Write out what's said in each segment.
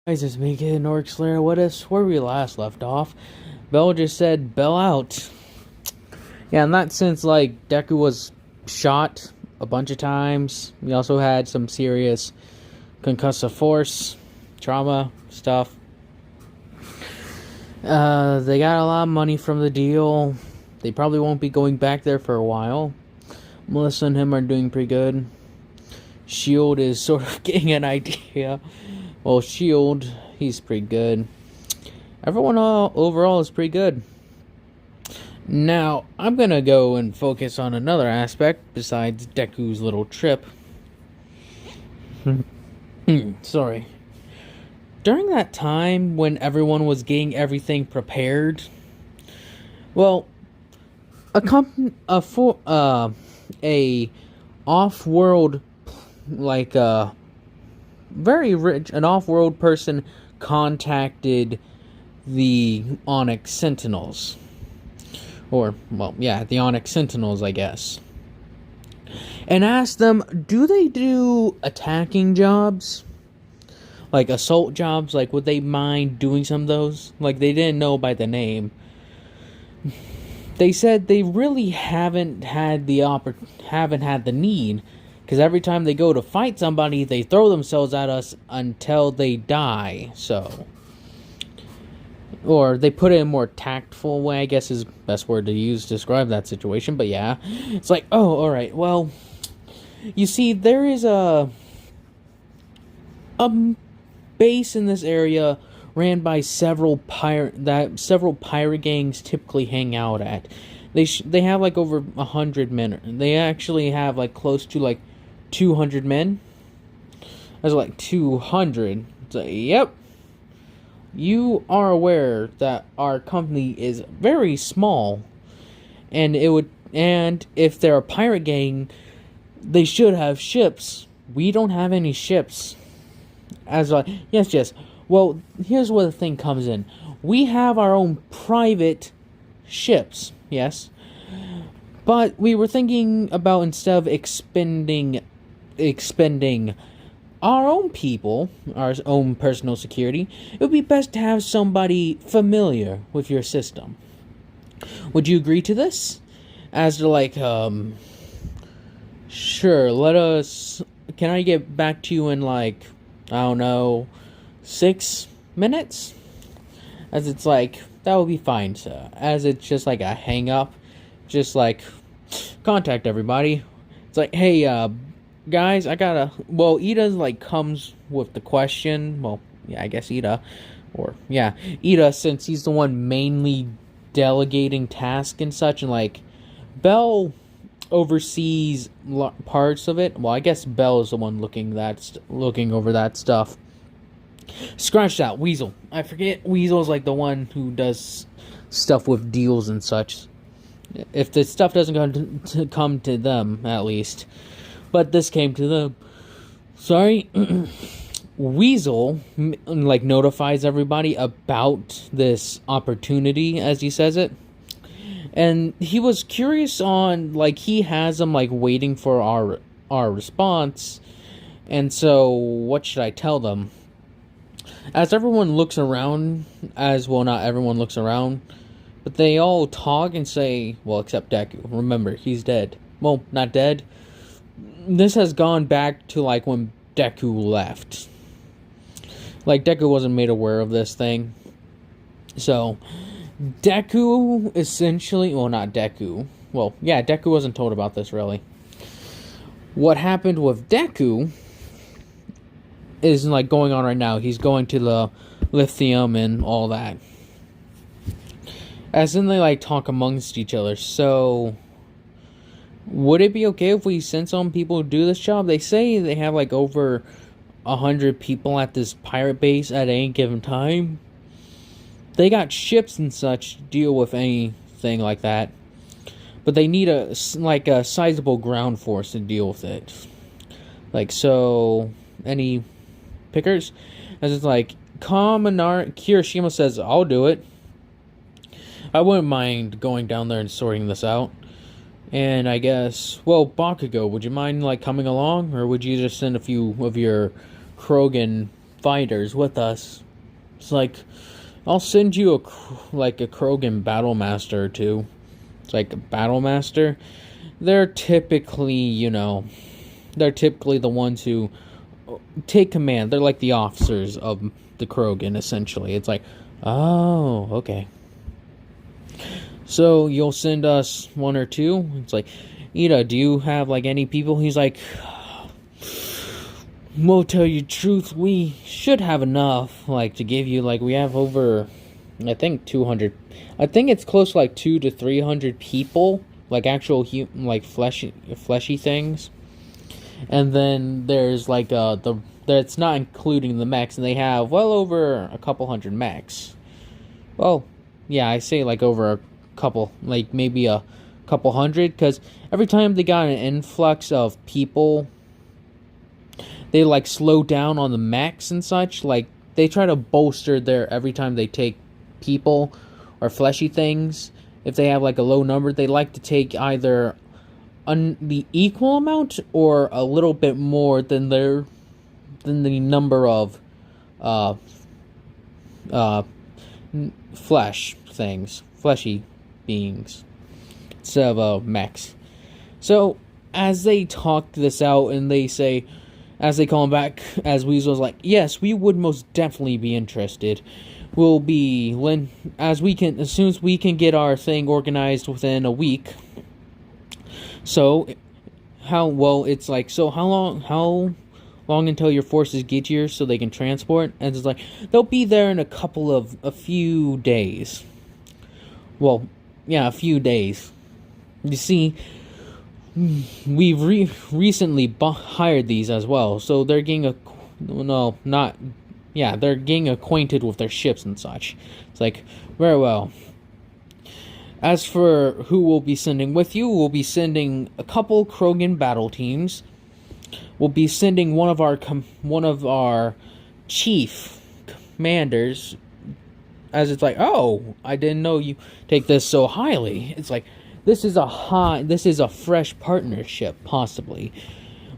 Guys, it's me, Kid Nork Slayer. What is where we last left off? Bell just said, "Bell out." Yeah, in that sense, like Deku was shot a bunch of times. We also had some serious concussive force, trauma stuff. They got a lot of money from the deal. They probably won't be going back there for a while. Melissa and him are doing pretty good. Shield is sort of getting an idea. Well, Shield, he's pretty good. Everyone overall is pretty good. Now, I'm gonna go and focus on another aspect besides Deku's little trip. Sorry. During that time when everyone was getting everything prepared, well, a off-world, like very rich, an off-world person contacted the Onyx Sentinels. Or, well, yeah, the Onyx Sentinels, I guess. And asked them, do they do attacking jobs? Like assault jobs? Like, would they mind doing some of those? Like, they didn't know by the name. They said they really haven't had the need. Because every time they go to fight somebody, they throw themselves at us until they die, so. Or they put it in a more tactful way, I guess is the best word to use to describe that situation, but yeah. It's like, oh, alright, well, you see, there is a base in this area ran by several pirate gangs typically hang out at. They have like over 100 men. They actually have like close to like 200 men. That's like 200. So, yep. You are aware that our company is very small, and if they're a pirate gang, they should have ships. We don't have any ships. As like, yes. Well, here's where the thing comes in. We have our own private ships, yes. But we were thinking about, instead of expending our own people, our own personal security, it would be best to have somebody familiar with your system. Would you agree to this? As to like, sure, can I get back to you in like, I don't know, 6 minutes? As it's like, that would be fine, sir. As it's just like a hang up, just like, contact everybody. It's like, hey, guys, well, Ida like comes with the question. Well, yeah, I guess Ida, since he's the one mainly delegating tasks and such, and like Bell oversees parts of it. Well, I guess Bell is the one looking over that stuff. Scratch that, Weasel. I forget Weasel's like the one who does stuff with deals and such. If the stuff doesn't come to them, at least. But this came to them. Sorry. Weasel, like, notifies everybody about this opportunity, as he says it. And he was curious on, like, he has them, like, waiting for our response. And so, what should I tell them? As everyone looks around, not everyone looks around, but they all talk and say, well, except Deku. Remember, he's dead. Well, not dead. This has gone back to, like, when Deku left. Like, Deku wasn't made aware of this thing. So, Deku essentially, well, not Deku. Well, yeah, Deku wasn't told about this, really. What happened with Deku is, like, going on right now. He's going to the lithium and all that. As in, they, like, talk amongst each other. So, would it be okay if we send some people to do this job? They say they have, like, over 100 people at this pirate base at any given time. They got ships and such to deal with anything like that. But they need a sizable ground force to deal with it. Like, so, any pickers? As it's like, Kirishima says, I'll do it. I wouldn't mind going down there and sorting this out. And I guess, well, Bakugo, would you mind, like, coming along? Or would you just send a few of your Krogan fighters with us. It's like, I'll send you a Krogan battle master or two. It's like a battle master. They're typically, they're typically the ones who take command. They're like the officers of the Krogan, essentially. It's like, oh, okay. So you'll send us one or two? It's like, Ida, do you have like any people? He's like, we'll tell you the truth, we should have enough, like, to give you, like, we have over, I think, 200, I think it's close to, like, 200 to 300 people, like, actual, like, fleshy things, and then there's, like, that's not including the mechs, and they have well over a couple hundred mechs. Well, yeah, I say, like, over a couple, like, maybe a couple hundred, because every time they got an influx of people, they, like, slow down on the mechs and such. Like, they try to bolster their, every time they take people or fleshy things, if they have, like, a low number, they like to take either the equal amount or a little bit more than the number of fleshy beings, instead of mechs. So, as they talk this out and they say, as they call him back, as Weasel's like, yes, we would most definitely be interested. We'll be, as soon as we can get our thing organized within a week. So, how long until your forces get here so they can transport? And it's like, they'll be there in a few days. Well, yeah, a few days. You see, we've recently hired these as well, so they're getting they're getting acquainted with their ships and such. It's like, very well. As for who we'll be sending with you, we'll be sending a couple Krogan battle teams. We'll be sending one of our chief commanders. As it's like, oh, I didn't know you take this so highly. It's like, this is a fresh partnership, possibly.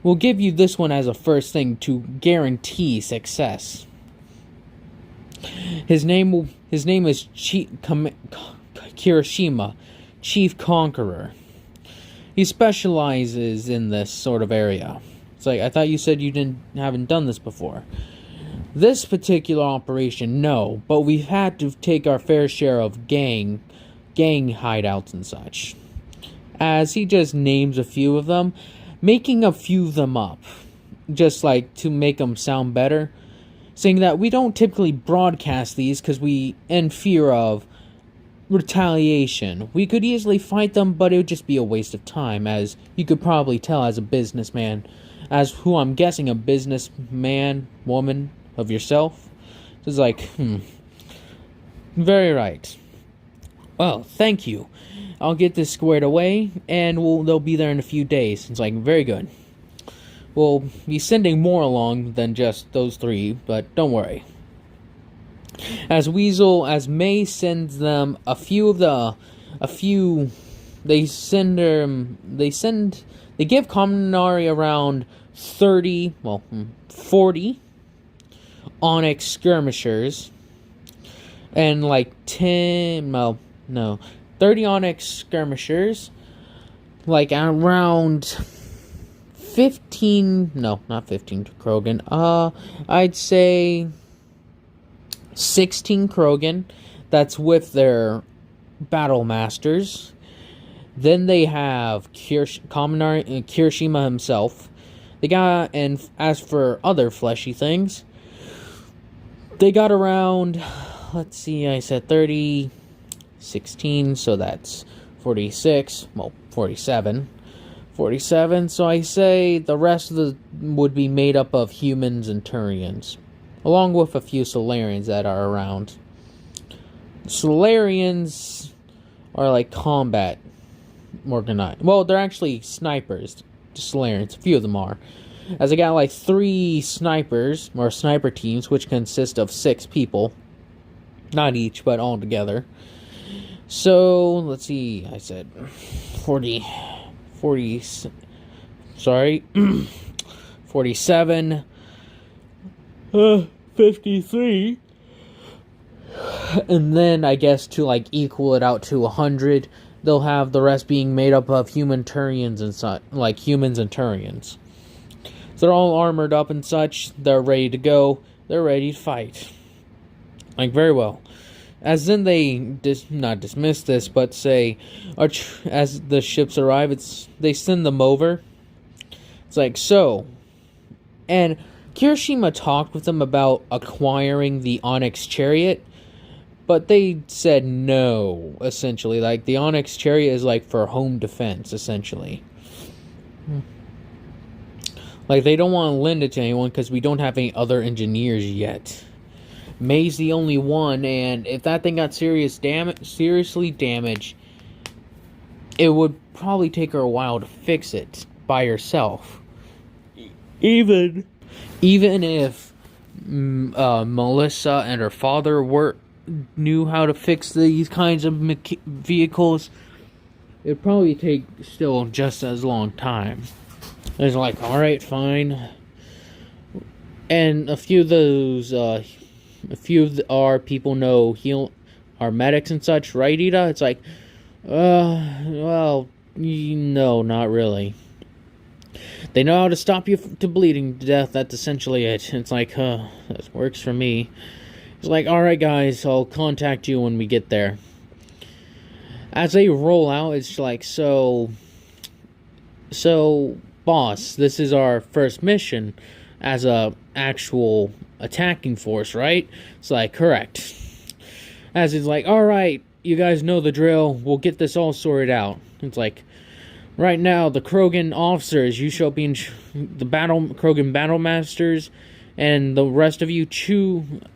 We'll give you this one as a first thing to guarantee success. His name is Kirishima, Chief Conqueror. He specializes in this sort of area. It's like, I thought you said you haven't done this before. This particular operation, no, but we've had to take our fair share of gang hideouts and such. As he just names a few of them, making a few of them up, just like to make them sound better, saying that we don't typically broadcast these because we in fear of retaliation. We could easily fight them, but it would just be a waste of time, as you could probably tell as a businessman, as who I'm guessing a businessman, woman of yourself. It's like, very right. Well, thank you. I'll get this squared away, and they'll be there in a few days. It's like, very good. We'll be sending more along than just those three, but don't worry. As May sends them they give Kaminari around 40 Onyx skirmishers, and like 30 Onyx skirmishers, like around 15, no, not 15 Krogan, I'd say 16 Krogan, that's with their battle masters. Then they have Kirishima himself. They got, and as for other fleshy things, they got around, let's see, I said 30, 16, so that's 46, well, 47, so I say the rest of would be made up of humans and Turians, along with a few Solarians that are around. Solarians are like combat organized. Well, they're actually snipers, Solarians, a few of them are. As I got like 3 snipers, or sniper teams, which consist of 6 people. Not each, but all together. So, let's see, I said 47, 53. And then I guess to like equal it out to 100, they'll have the rest being made up of human Turians and such, like humans and Turians. So they're all armored up and such. They're ready to go. They're ready to fight. Like, very well. As then they not dismiss this, but say, as the ships arrive, they send them over. It's like, so, and Kirishima talked with them about acquiring the Onyx Chariot, but they said no, essentially. Like, the Onyx Chariot is like for home defense, essentially. Like, they don't want to lend it to anyone because we don't have any other engineers yet. May's the only one, and if that thing got seriously damaged, it would probably take her a while to fix it by herself. Even if Melissa and her father knew how to fix these kinds of vehicles, it'd probably take still just as long time. It's like, alright, fine. And a few of our people know our medics and such, right, Ida? It's like, well, no, not really. They know how to stop you to bleeding to death. That's essentially it. It's like, that works for me. It's like, alright, guys, I'll contact you when we get there. As they roll out, it's like, so, boss, this is our first mission as a actual attacking force, right? It's like, correct. As it's like, alright, you guys know the drill. We'll get this all sorted out. It's like, right now, the Krogan officers, you shall be in the Krogan battle masters, and the rest of you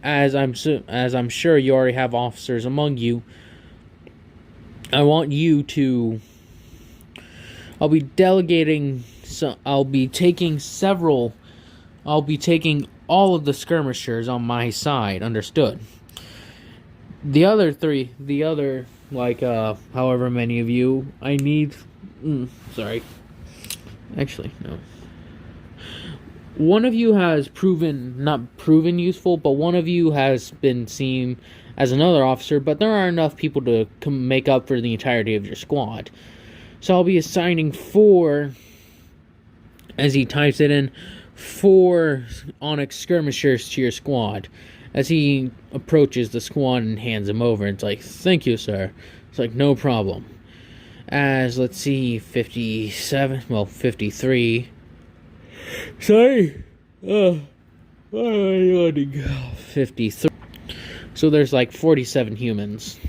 as I'm sure you already have officers among you. I want you to. I'll be delegating. So I'll be taking all of the skirmishers on my side. Understood. The other however many of you, I need. Sorry. Actually, no. One of you has not proven useful, but one of you has been seen as another officer, but there aren't enough people to make up for the entirety of your squad. So I'll be assigning 4, as he types it in, 4 Onyx skirmishers to your squad. As he approaches the squad and hands him over, it's like, thank you, sir. It's like, no problem. As, let's see, 53. Sorry. 53. So there's like 47 humans.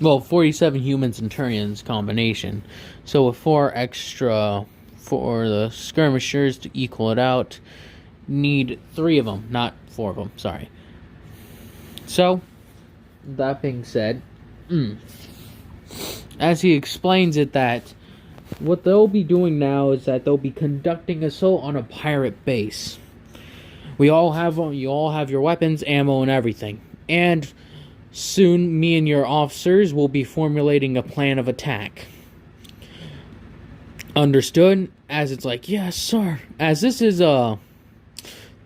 Well, 47 humans and Turians combination. So with 4 extra for the skirmishers to equal it out, need 3 of them, not 4 of them, sorry. So, that being said, as he explains it, that what they'll be doing now is that they'll be conducting assault on a pirate base. You all have your weapons, ammo, and everything. And soon, me and your officers will be formulating a plan of attack. Understood? As it's like, yes, sir. As this is a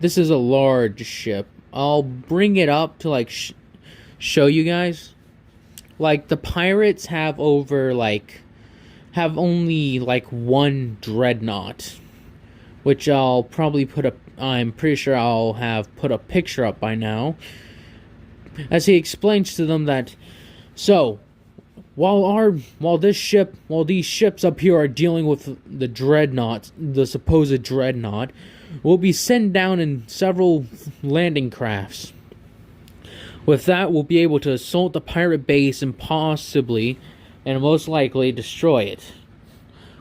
large ship. I'll bring it up to like show you guys. Like, the pirates have only like 1 dreadnought, which I'm pretty sure I'll have put a picture up by now. As he explains to them that, so, while these ships up here are dealing with the supposed dreadnought, we'll be sent down in several landing crafts. With that, we'll be able to assault the pirate base and possibly, and most likely, destroy it.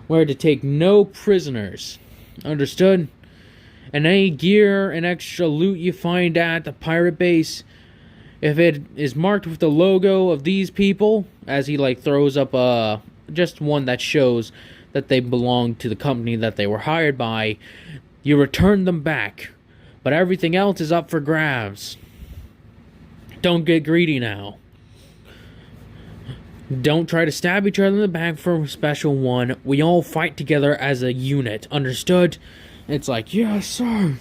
We're to take no prisoners. Understood? And any gear and extra loot you find at the pirate base, if it is marked with the logo of these people, as he throws up just one that shows that they belong to the company that they were hired by, you return them back. But everything else is up for grabs. Don't get greedy now. Don't try to stab each other in the back for a special one. We all fight together as a unit. Understood? It's like, yes, sir.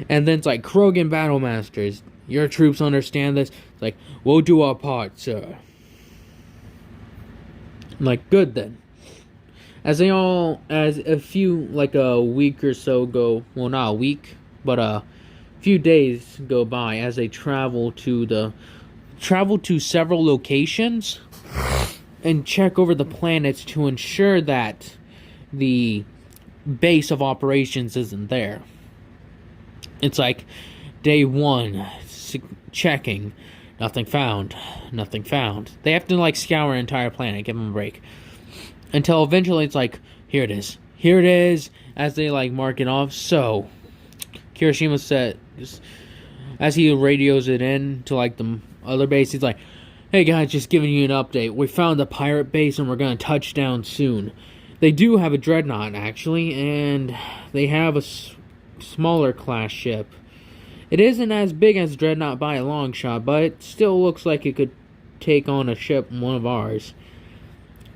And then it's like, Krogan Battle Masters, your troops understand this. It's like, we'll do our part, sir. I'm like, good then. As a few, like a week or so go, well, not a week, but a few days go by as they travel to several locations and check over the planets to ensure that the base of operations isn't there. It's like day 1, checking, nothing found. They have to like scour an entire planet, give them a break, until eventually it's like, here it is, as they like mark it off. So Kirishima said, as he radios it in to like the other base, he's like, hey guys, just giving you an update. We found the pirate base and we're gonna touch down soon. They do have a dreadnought actually, and they have a smaller class ship. It isn't as big as dreadnought by a long shot, but it still looks like it could take on a ship, one of ours.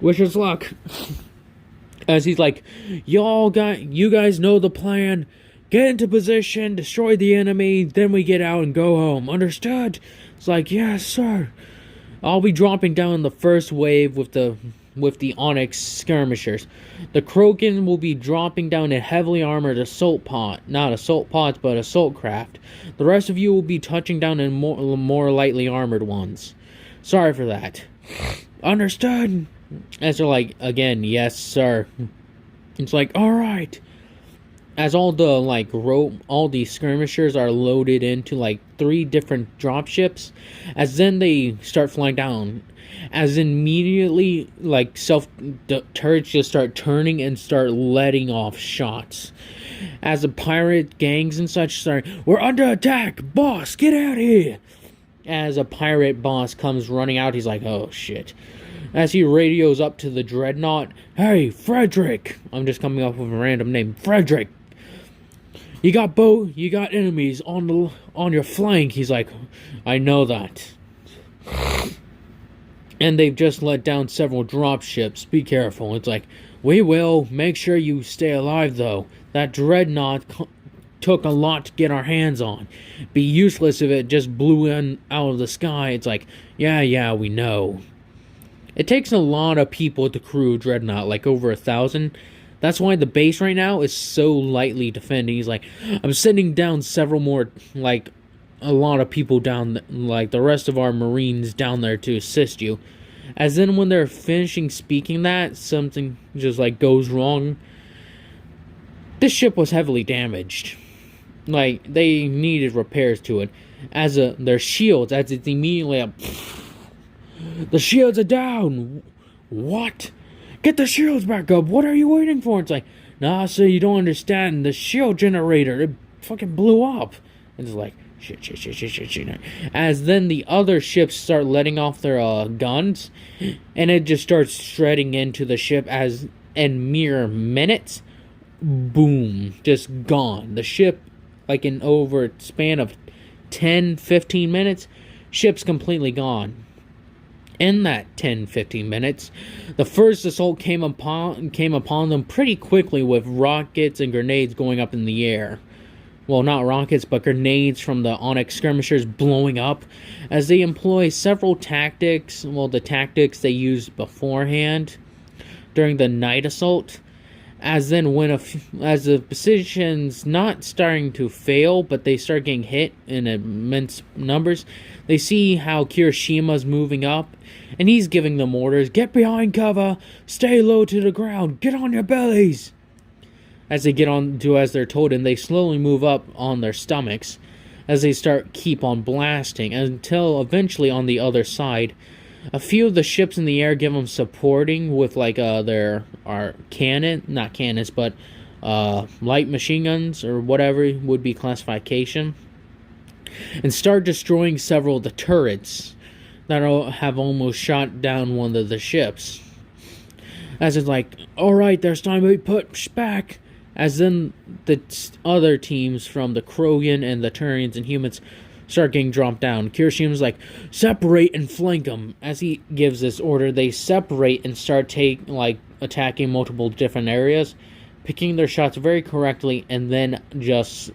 Wish us luck. As he's like, you guys know the plan. Get into position, destroy the enemy, then we get out and go home. Understood? It's like, yes, sir. I'll be dropping down the first wave with the Onyx skirmishers. The Krogan will be dropping down in heavily armored assault pod, not assault pods, but assault craft. The rest of you will be touching down in more lightly armored ones. Sorry for that. Understood? As they're like, again, yes, sir. It's like, alright. As all the skirmishers are loaded into like 3 different dropships, as then they start flying down, as immediately like the turrets just start turning and start letting off shots. As the pirate gangs and such start, we're under attack, boss, get out of here. As a pirate boss comes running out, he's like, oh shit. As he radios up to the dreadnought, hey, Frederick! I'm just coming up with a random name. Frederick! You got enemies on your flank. He's like, I know that. And they've just let down several dropships. Be careful. It's like, we will. Make sure you stay alive, though. That dreadnought took a lot to get our hands on. Be useless if it just blew out of the sky. It's like, yeah, we know. It takes a lot of people to crew dreadnought, like over 1,000. That's why the base right now is so lightly defended. He's like, I'm sending down several more, like, a lot of people down, like, the rest of our Marines down there to assist you. As then when they're finishing speaking that, something just, like, goes wrong. This ship was heavily damaged. Like, they needed repairs to it. As their shields, as it's immediately up... The shields are down! What? Get the shields back up! What are you waiting for? It's like, nah, so you don't understand. The shield generator, it fucking blew up. And it's like, shit. As then the other ships start letting off their guns, and it just starts shredding into the ship as in mere minutes, boom, just gone. The ship, like in over a span of 10-15 minutes, ship's completely gone. In that 10-15 minutes, the first assault came upon them pretty quickly with rockets and grenades going up in the air. Well, not rockets, but grenades from the Onyx skirmishers blowing up, as they employ several tactics. Well, the tactics they used beforehand during the night assault. As then as the position's not starting to fail, but they start getting hit in immense numbers, they see how Kirishima's moving up, and he's giving them orders, get behind cover, stay low to the ground, get on your bellies. As they as they're told, and they slowly move up on their stomachs, as they keep on blasting, until eventually on the other side, a few of the ships in the air give them supporting with like their not cannons, but light machine guns or whatever would be classification, and start destroying several of the turrets that have almost shot down one of the ships. As it's like, alright, there's time to be pushed back. As then the other teams from the Krogan and the Turians and humans start getting dropped down. Kirishima's like, separate and flank them. As he gives this order, they separate and start attacking multiple different areas. picking their shots very correctly, and then just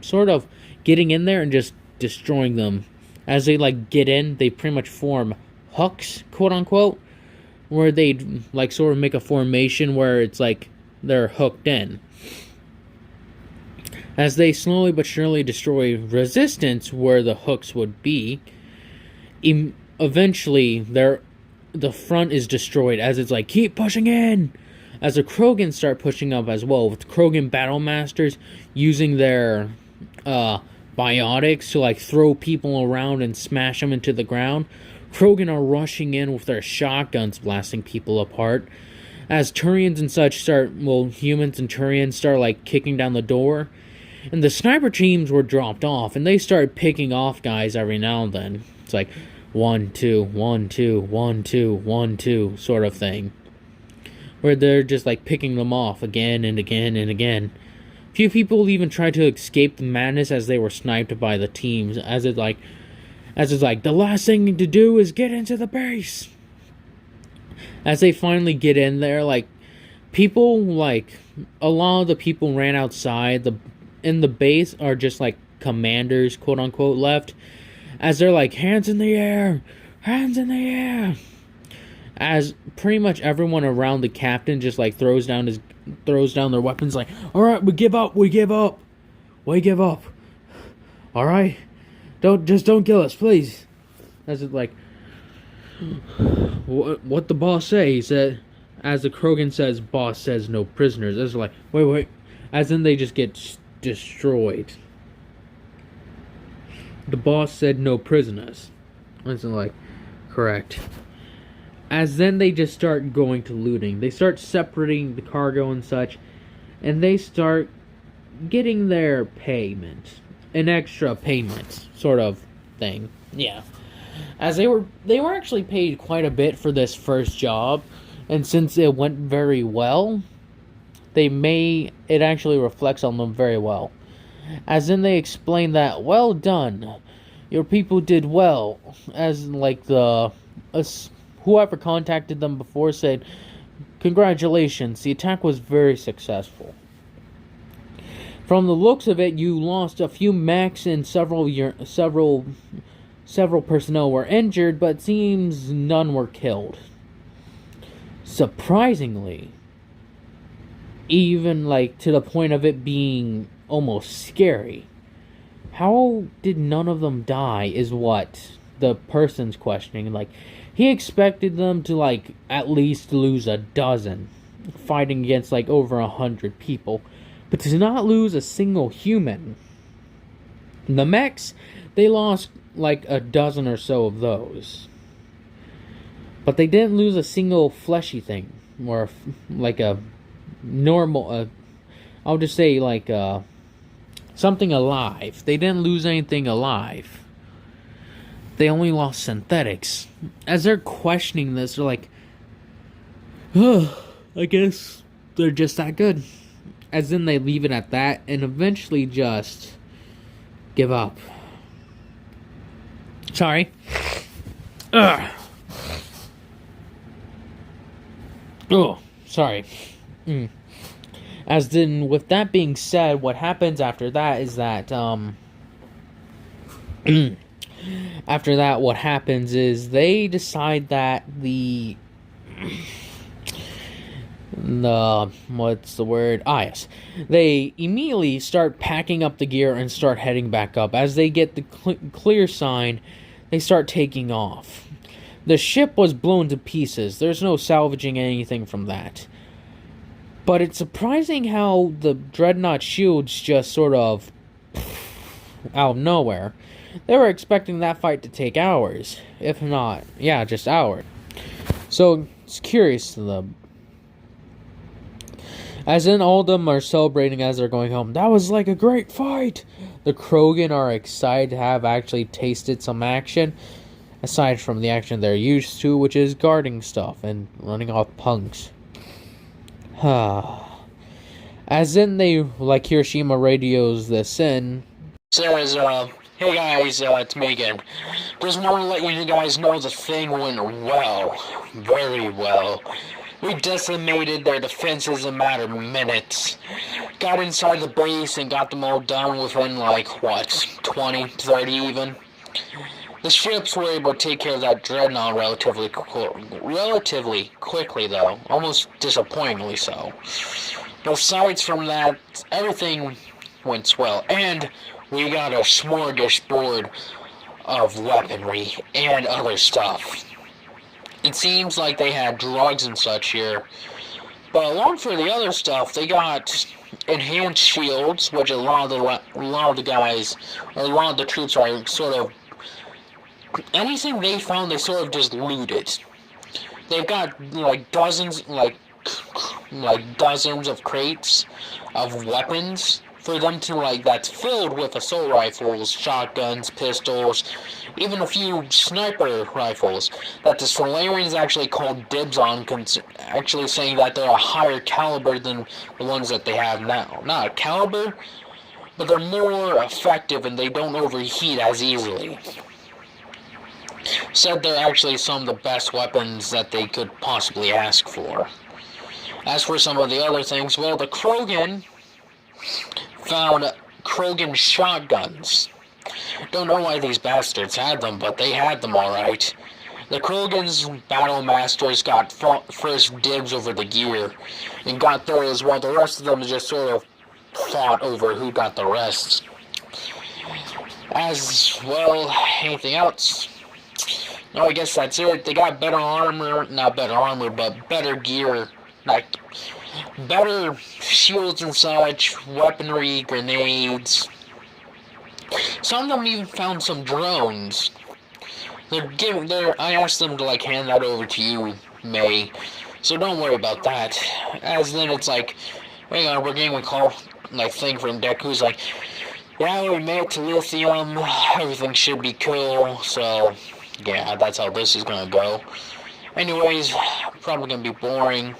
sort of getting in there and just destroying them. As they like get in, they pretty much form hooks, quote unquote, where they like sort of make a formation where it's like they're hooked in. As they slowly but surely destroy resistance where the hooks would be, eventually the front is destroyed as it's like, keep pushing in! As the Krogans start pushing up as well, with Krogan Battle Masters using their biotics to like throw people around and smash them into the ground. Krogan are rushing in with their shotguns, blasting people apart. As Turians and such humans and Turians start like kicking down the door. And the sniper teams were dropped off, and they started picking off guys every now and then. It's like 1, 2, 1, 2, 1, 2, 1, 2 sort of thing. Where they're just like picking them off again and again and again. Few people even tried to escape the madness as they were sniped by the teams, as it's like the last thing to do is get into the base. As they finally get in there, like people like a lot of the people ran outside. In the base are just like commanders, quote unquote, left, as they're like, hands in the air, hands in the air. As pretty much everyone around the captain just like throws down their weapons, like, all right, we give up. All right, don't kill us, please. As it like, what the boss say? He said, as the Krogan says, boss says no prisoners. As like, wait, as then they just get destroyed. The boss said no prisoners. As in like, correct. As then they just start going to looting. They start separating the cargo and such, and they start getting their payment, an extra payment sort of thing. Yeah, as they were actually paid quite a bit for this first job, and since it went very well, it actually reflects on them very well. As then they explain that, well done, your people did well. As like whoever contacted them before said, congratulations, the attack was very successful. From the looks of it, you lost a few mechs and several personnel were injured, but it seems none were killed. Surprisingly, even like to the point of it being almost scary. How did none of them die is what the person's questioning. Like, he expected them to like at least lose a dozen fighting against like over 100 people, but to not lose a single human. The mechs, they lost like a dozen or so of those, but they didn't lose a single fleshy thing, or like a normal, I'll just say like something alive. They didn't lose anything alive. They only lost synthetics. As they're questioning this, they're like, I guess they're just that good. As then they leave it at that and eventually just give up. Sorry. Oh, sorry. As then, with that being said, what happens after that is that, after that, what happens is they decide that what's the word? Yes. They immediately start packing up the gear and start heading back up. As they get the clear sign, they start taking off. The ship was blown to pieces. There's no salvaging anything from that. But it's surprising how the Dreadnought shields just sort of out of nowhere. They were expecting that fight to take hours. If not, yeah, just hours. So, it's curious to them. As in, all of them are celebrating as they're going home. That was like a great fight! The Krogan are excited to have actually tasted some action, aside from the action they're used to, which is guarding stuff and running off punks. As in, they, like Hiroshima radios this in. Hey guys, it's Megan. Just want to let you guys know the thing went well. Very well. We decimated their defenses in a matter of minutes. Got inside the base and got them all done within, like, what, 20, 30 even? The ships were able to take care of that dreadnought relatively quickly, though. Almost disappointingly so. Besides from that, everything went swell. And we got a smorgasbord of weaponry and other stuff. It seems like they had drugs and such here. But along for the other stuff, they got enhanced shields, which a lot of the guys, or a lot of the troops are sort of, anything they found, they sort of just looted. They've got like dozens of crates of weapons for them to that's filled with assault rifles, shotguns, pistols, even a few sniper rifles that the Solarians actually called dibs on, actually saying that they're a higher caliber than the ones that they have now. Not a caliber, but they're more effective and they don't overheat as easily. Said they're actually some of the best weapons that they could possibly ask for. As for some of the other things, well, the Krogan found Krogan shotguns. Don't know why these bastards had them, but they had them alright. The Krogan's battle masters got first dibs over the gear, and got those, while the rest of them just sort of fought over who got the rest. As well, anything else? No, I guess that's it. They got better armor, not better armor, but better gear, like better shields and such, weaponry, grenades. Some of them even found some drones. I asked them to hand that over to you, May. So don't worry about that. As then it's hang on, we're getting a call, thing from Deku's yeah, we made it to Lithium. Everything should be cool. So yeah, that's how this is gonna go. Anyways, probably gonna be boring.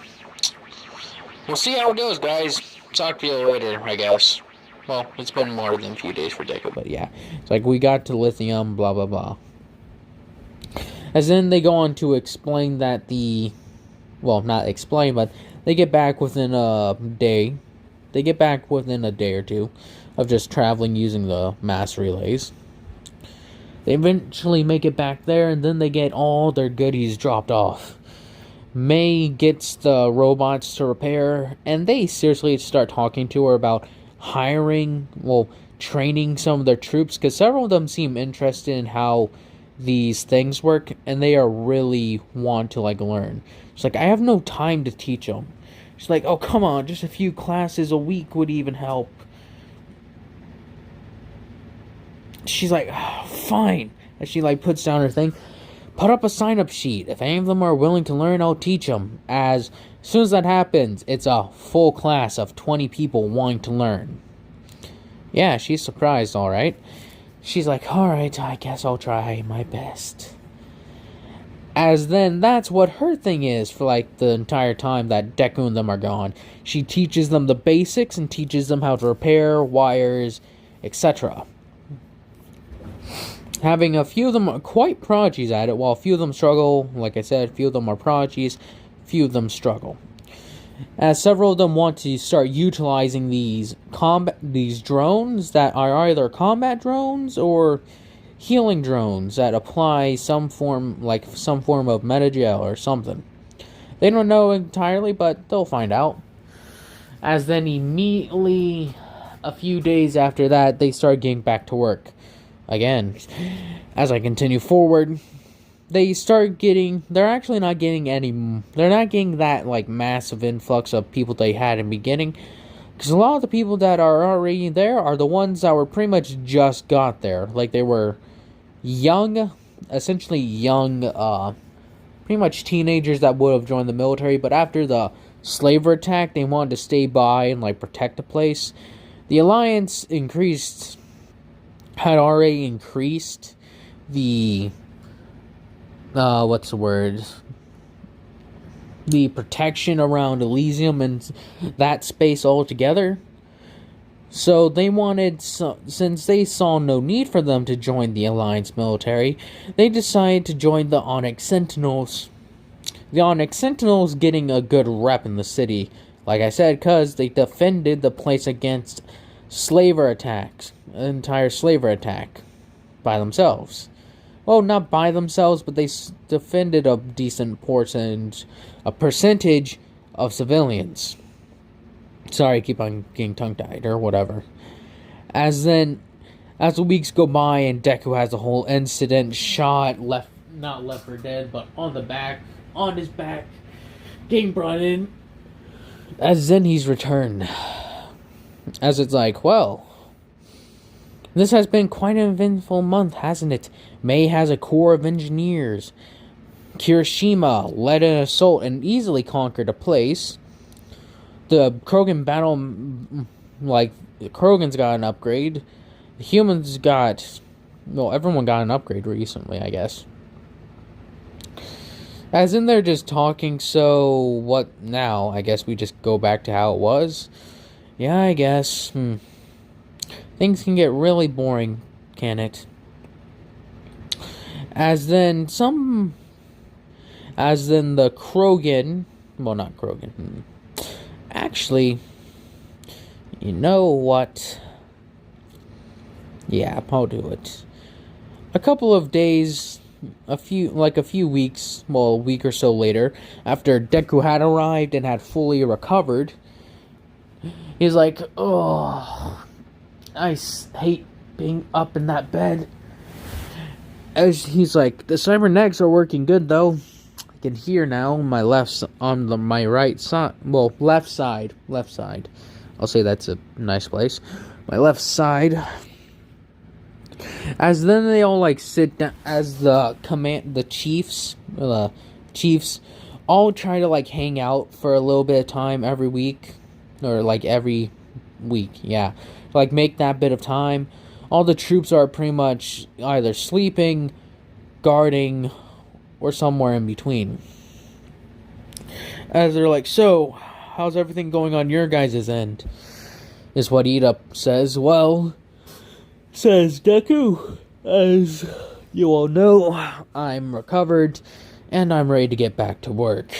We'll see how it goes, guys. Talk to you later, I guess. Well, it's been more than a few days for Deku, but yeah. It's we got to Lithium, blah, blah, blah. As then they go on to explain that well, not explain, but they get back within a day. They get back within a day or two of just traveling using the mass relays. They eventually make it back there, and then they get all their goodies dropped off. May gets the robots to repair, and they seriously start talking to her about training some of their troops, because several of them seem interested in how these things work, and they are really want to learn. She's I have no time to teach them. She's oh, come on, just a few classes a week would even help. She's oh, fine. And she puts down her thing. Put up a sign-up sheet. If any of them are willing to learn, I'll teach them. As soon as that happens, it's a full class of 20 people wanting to learn. Yeah, she's surprised, alright. She's alright, I guess I'll try my best. As then, that's what her thing is for the entire time that Deku and them are gone. She teaches them the basics and teaches them how to repair wires, etc. Having a few of them are quite prodigies at it, while a few of them struggle. Like I said, a few of them are prodigies, few of them struggle. As several of them want to start utilizing these drones that are either combat drones or healing drones that apply some form of metagel or something. They don't know entirely, but they'll find out. As then immediately, a few days after that, they start getting back to work. Again, as I continue forward, they're actually not getting they're not getting that massive influx of people they had in the beginning, because a lot of the people that are already there are the ones that were pretty much just got there. They were young, essentially young, pretty much teenagers that would have joined the military, but after the slaver attack, they wanted to stay by and protect the place. The Alliance had already increased the the protection around Elysium and that space altogether. So they since they saw no need for them to join the Alliance military, they decided to join the Onyx Sentinels the Onyx Sentinels getting a good rep in the city. Like I said, because they defended the place against slaver attacks, an entire slaver attack, by themselves. Well, not by themselves, but they defended a decent percentage of civilians. Sorry, I keep on getting tongue-tied or whatever. As the weeks go by and Deku has a whole incident shot, not left for dead, but on his back, getting brought in. As then he's returned. As it's like, well, this has been quite an eventful month, hasn't it? May has a corps of engineers. Kirishima led an assault and easily conquered a place. The Krogan battle, the Krogans got an upgrade. The humans everyone got an upgrade recently, I guess. As in, they're just talking, so what now? I guess we just go back to how it was? Yeah, I guess. Things can get really boring, can it? As then the Krogan... Well, not Krogan. Actually, you know what? Yeah, I'll do it. A couple of days, a few weeks, a week or so later, after Deku had arrived and had fully recovered, he's like, oh, I hate being up in that bed. As he's like, the cybernetics are working good though. I can hear now my left side. I'll say that's a nice place. My left side. As then they all sit down, as the chiefs all try to hang out for a little bit of time every week, or every week, yeah. Make that bit of time. All the troops are pretty much either sleeping, guarding, or somewhere in between. As they're like, so, how's everything going on your guys' end? Is what Ida says. Well, says Deku, as you all know, I'm recovered, and I'm ready to get back to work.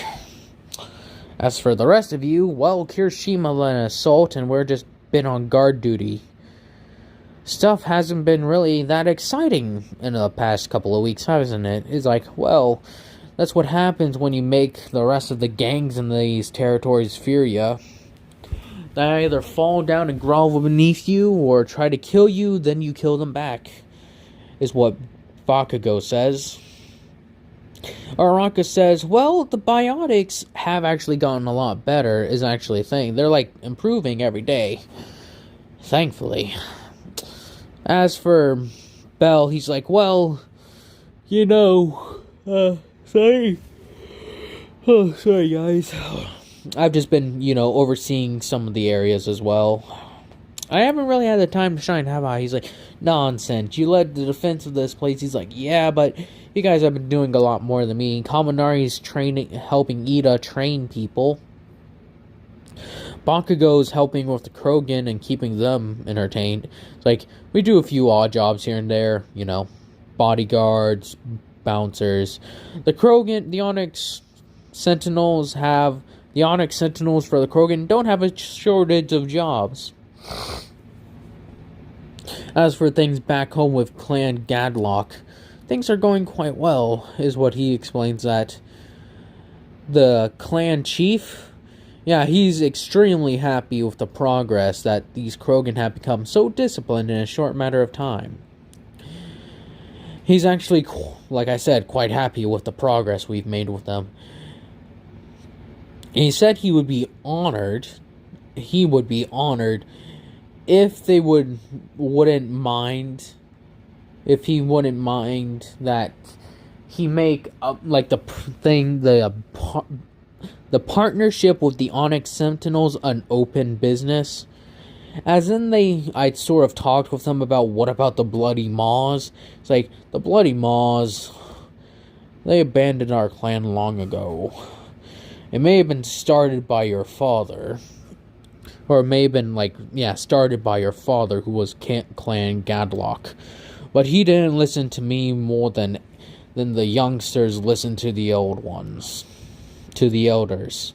As for the rest of you, well, Kirishima led an assault, and we're just been on guard duty. Stuff hasn't been really that exciting in the past couple of weeks, hasn't it? It's like, well, that's what happens when you make the rest of the gangs in these territories fear you. They either fall down and grovel beneath you, or try to kill you, then you kill them back, is what Bakugo says. Araka says, well, the biotics have actually gotten a lot better, is actually a thing. They're, improving every day. Thankfully. As for Bell, he's like, well, sorry. Oh, sorry, guys. I've just been, overseeing some of the areas as well. I haven't really had the time to shine, have I? He's like, nonsense. You led the defense of this place. He's like, yeah, but you guys have been doing a lot more than me. Kaminari's helping Ida train people. Bakugo's helping with the Krogan and keeping them entertained. It's we do a few odd jobs here and there, bodyguards, bouncers. The Onyx Sentinels for the Krogan don't have a shortage of jobs. As for things back home with Clan Gadlock, things are going quite well, is what he explains. That the clan chief, yeah, he's extremely happy with the progress that these Krogan have become so disciplined in a short matter of time. He's actually, like I said, quite happy with the progress we've made with them. And he said he would be honored if they wouldn't mind that he make the partnership with the Onyx Sentinels an open business. As in I sort of talked with them about what about the Bloody Maws. It's the Bloody Maws, they abandoned our clan long ago. It may have been started by your father. Or it may have been started by your father, who was Clan Gadlock. But he didn't listen to me more than the youngsters listened to the old ones. to the elders.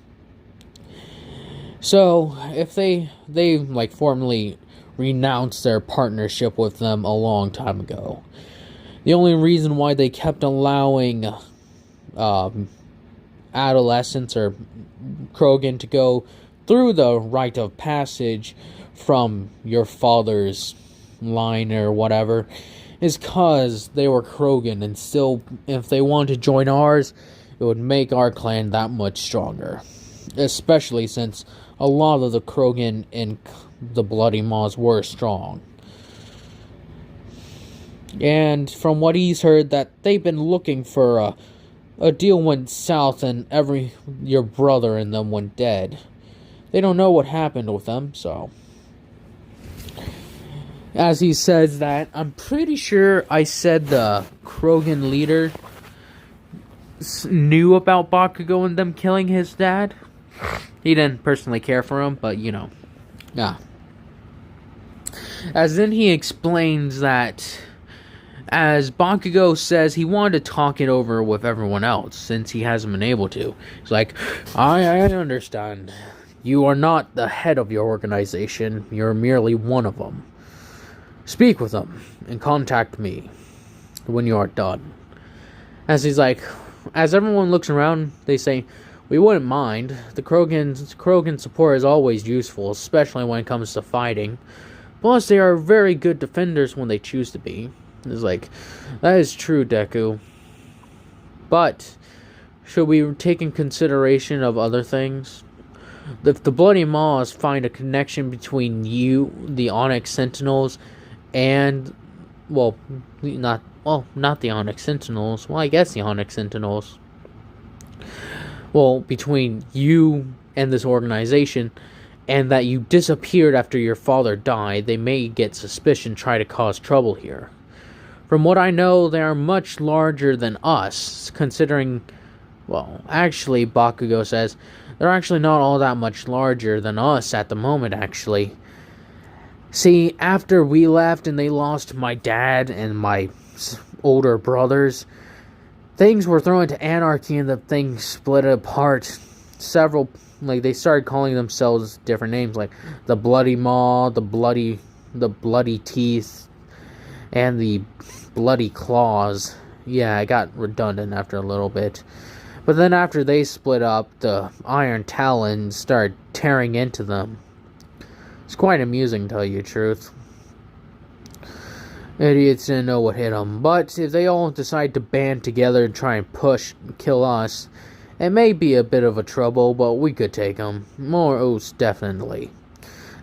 So, if they like formally renounced their partnership with them a long time ago. The only reason why they kept allowing adolescents or Krogan to go through the rite of passage from your father's line or whatever is because they were Krogan, and still, if they wanted to join ours, it would make our clan that much stronger. Especially since a lot of the Krogan in the Bloody Maws were strong. And from what he's heard, that they've been looking for a deal went south and your brother and them went dead. They don't know what happened with them, so. As he says that, I'm pretty sure I said the Krogan leader knew about Bakugo and them killing his dad. He didn't personally care for him, but yeah. As then he explains that, as Bakugo says, he wanted to talk it over with everyone else, since he hasn't been able to. He's like, I understand. You are not the head of your organization. You're merely one of them. Speak with them, and contact me when you are done. As everyone looks around, they say, we wouldn't mind. The Krogan support is always useful, especially when it comes to fighting. Plus, they are very good defenders when they choose to be. It's like, that is true, Deku. But, should we take in consideration of other things? If the Bloody Maws find a connection between you, the Onyx Sentinels, and, not the Onyx Sentinels. Well, I guess the Onyx Sentinels. Well, between you and this organization, and that you disappeared after your father died, they may get suspicion, try to cause trouble here. From what I know, they are much larger than us, considering, actually, Bakugo says, they're actually not all that much larger than us at the moment, actually. See, after we left and they lost my dad and my older brothers, things were thrown into anarchy and the thing split apart. They started calling themselves different names, like the Bloody Maw, the Bloody Teeth, and the Bloody Claws. Yeah, it got redundant after a little bit. But then after they split up, the Iron Talons started tearing into them. It's quite amusing, to tell you the truth. Idiots didn't know what hit them. But if they all decide to band together and try and kill us, it may be a bit of a trouble, but we could take them. Most definitely.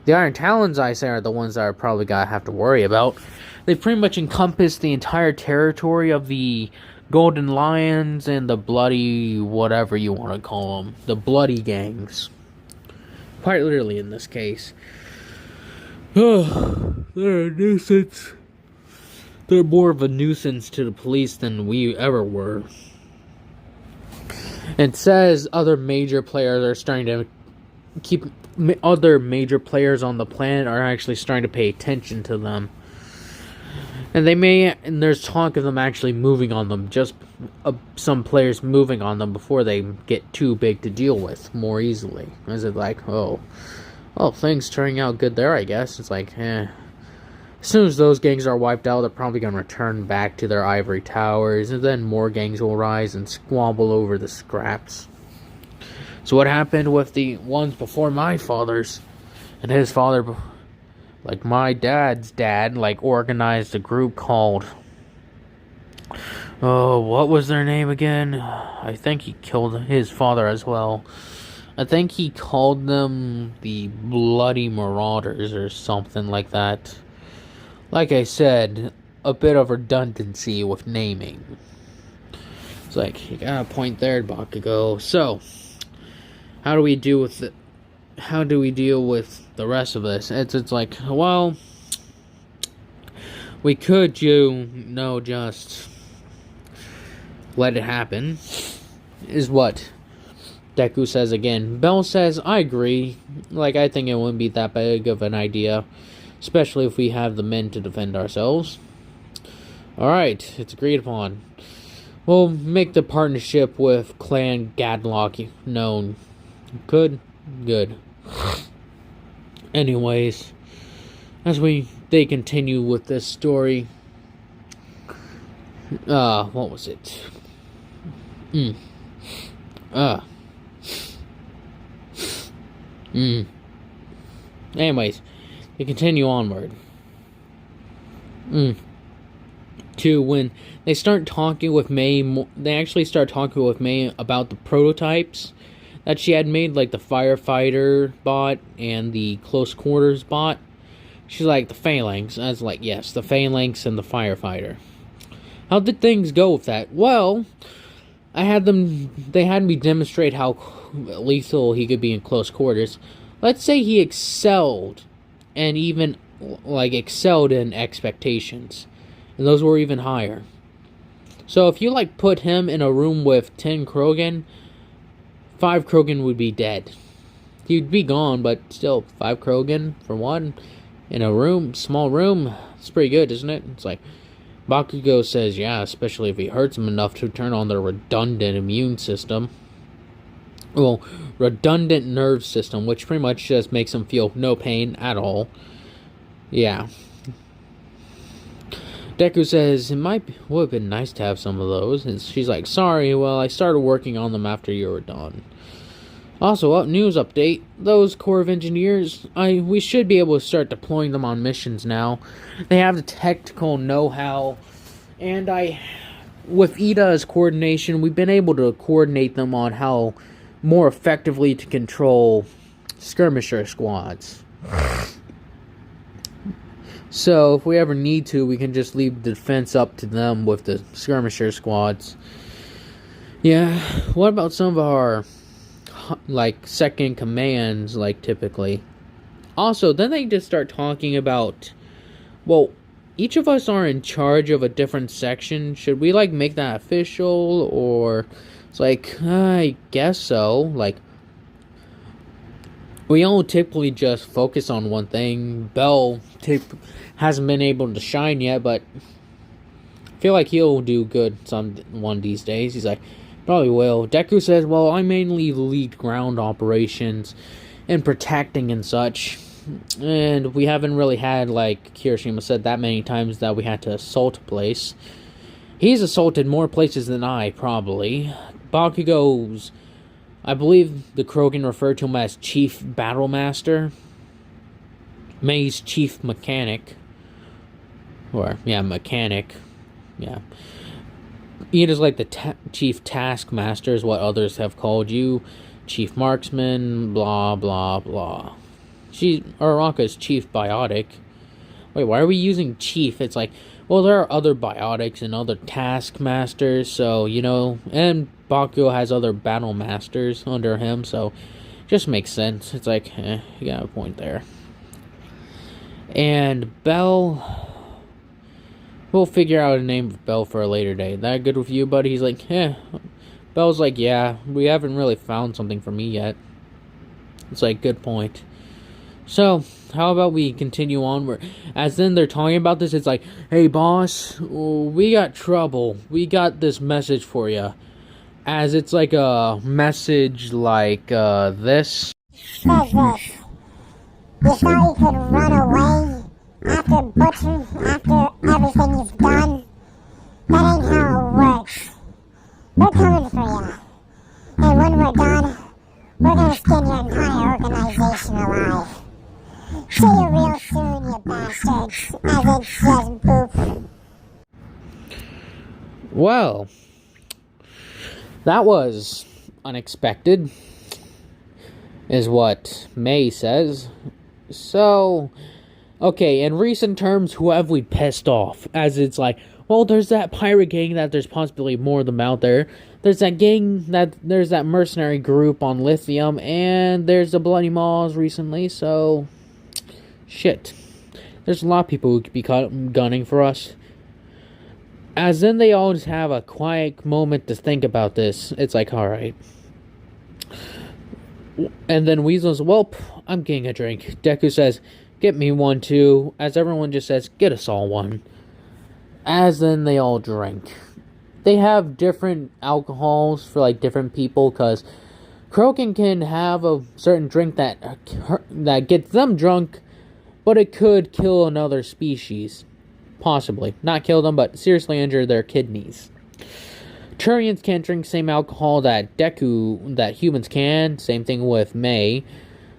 The Iron Talons, I say, are the ones that are probably gonna have to worry about. They pretty much encompass the entire territory of the Golden Lions and the Bloody, whatever you want to call them. The Bloody Gangs. Quite literally in this case. They're a nuisance. They're more of a nuisance to the police than we ever were. It says other major players are starting to other major players on the planet are actually starting to pay attention to them. And there's talk of them actually moving on them, just some players moving on them before they get too big to deal with more easily. Is it like, things turning out good there, I guess. It's like, As soon as those gangs are wiped out, they're probably going to return back to their ivory towers, and then more gangs will rise and squabble over the scraps. So what happened with the ones before my father's and his father, like my dad's dad, organized a group called, what was their name again? I think he killed his father as well. I think he called them the Bloody Marauders or something like that. Like I said, a bit of redundancy with naming. It's like, you got a point there, Bakugo. So, how do we deal with the rest of this? It's like, we could just let it happen, is what Deku says again. Bell says, I agree. I think it wouldn't be that big of an idea, especially if we have the men to defend ourselves. Alright, it's agreed upon. We'll make the partnership with Clan Gadlock known. Good? Good. Anyways, as they continue with this story, what was it? Anyways, they continue onward. To when they start talking with May, they actually start talking with May about the prototypes that she had made, like the firefighter bot and the close quarters bot. She's like, the phalanx. I was like, yes, the phalanx and the firefighter. How did things go with that? Well, they had me demonstrate how lethal he could be in close quarters. Let's say he excelled, and even excelled in expectations, and those were even higher. So if you put him in a room with 10 Krogan, 5 Krogan would be dead. He'd be gone, but still 5 Krogan for one in a room, small room. It's pretty good, isn't it? It's like Bakugo says, yeah, especially if he hurts him enough to turn on their redundant immune system. Well, redundant nerve system, which pretty much just makes him feel no pain at all. Yeah. Deku says, would have been nice to have some of those. And she's like, sorry, well, I started working on them after you were done. Also, news update. Those Corps of Engineers, we should be able to start deploying them on missions now. They have the technical know-how. And with Ida's coordination, we've been able to coordinate them on how more effectively to control skirmisher squads. So, if we ever need to, we can just leave the defense up to them with the skirmisher squads. Yeah, what about some of our second commands, typically? Also, then they just start talking about, well, each of us are in charge of a different section. Should we, make that official, or it's I guess so. We all typically just focus on one thing. Bell hasn't been able to shine yet, but I feel like he'll do good one of these days. He's like, probably will. Deku says, well, I mainly lead ground operations and protecting and such. And we haven't really had, like Kirishima said, that many times that we had to assault a place. He's assaulted more places than I, probably. Bakugo's, I believe the Krogan referred to him as Chief Battle Master. May's Chief Mechanic. Or, yeah, Mechanic. Yeah. Ida's like the Chief Taskmaster is what others have called you. Chief Marksman, blah, blah, blah. Araka's Chief Biotic. Wait, why are we using Chief? It's like, well, there are other Biotics and other Taskmasters, so, and Bakugo has other Battle Masters under him, so it just makes sense. It's like, you got a point there. And Bell, we'll figure out a name for Bell for a later date. That good with you, buddy? He's like, Bell's like, yeah, we haven't really found something for me yet. It's like, good point. So, how about we continue on? As then they're talking about this, it's like, hey boss, we got trouble. We got this message for you. As it's like a message like this. Says this. You thought you could run away after butchering, after everything you've done? That ain't how it works. We're coming for you. And when we're done, we're gonna skin your entire organization alive. See you real soon, you bastards. As it says boop. Well, that was unexpected, is what May says. So, okay, in recent terms, who have we pissed off? As it's like, well, there's that pirate gang that there's possibly more of them out there. There's that gang, there's that mercenary group on Lithium, and there's the Bloody Maws recently, so shit. There's a lot of people who could be gunning for us. As then they all just have a quiet moment to think about this. It's like, alright. And then Weasel's, welp, I'm getting a drink. Deku says, get me one too. As everyone just says, get us all one. As then they all drink. they have different alcohols for like different people, because Krogan can have a certain drink that gets them drunk, but it could kill another species. Possibly. Not kill them, but seriously injure their kidneys. Turians can't drink same alcohol that humans can. Same thing with May.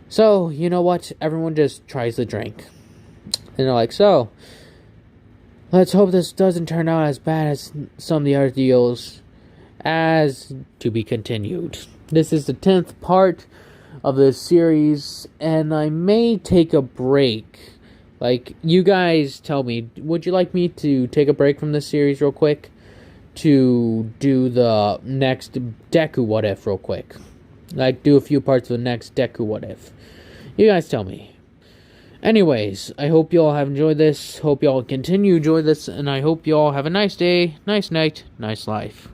So, you know what? Everyone just tries the drink. And they're like, so, let's hope this doesn't turn out as bad as some of the other deals. As to be continued. This is the 10th part of this series, and I may take a break. Like, you guys tell me, would you like me to take a break from this series real quick? To do the next Deku What If real quick. Like, do a few parts of the next Deku What If. You guys tell me. Anyways, I hope you all have enjoyed this. Hope you all continue to enjoy this, and I hope you all have a nice day, nice night, nice life.